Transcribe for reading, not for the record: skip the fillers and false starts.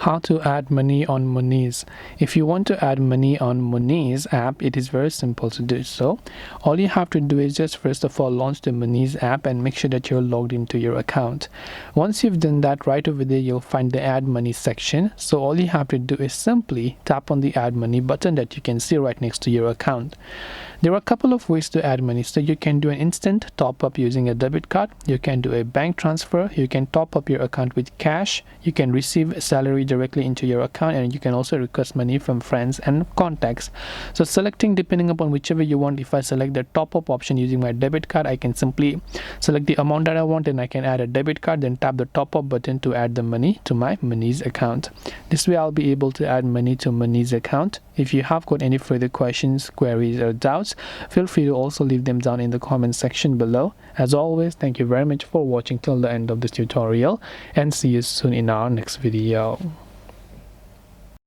How to add money on Monese. If you want to add money on Monese app, it is very simple to do so. All you have to do is just first of all launch the Monese app and make sure that you're logged into your account. Once you've done that, right over there you'll find the add money section. So all you have to do is simply tap on the add money button that you can see right next to your account. There are a couple of ways to add money. So you can do an instant top up using a debit card, you can do a bank transfer, you can top up your account with cash, you can receive salary directly into your account, and you can also request money from friends and contacts. So selecting depending upon whichever you want. If I select the top up option using my debit card, I can simply select the amount that I want and I can add a debit card, then tap the top up button to add the money to my Monese account. This way I'll be able to add money to Monese account. If you have got any further questions, queries or doubts, feel free to also leave them down in the comment section below. As always, thank you very much for watching till the end of this tutorial, and see you soon in our next video.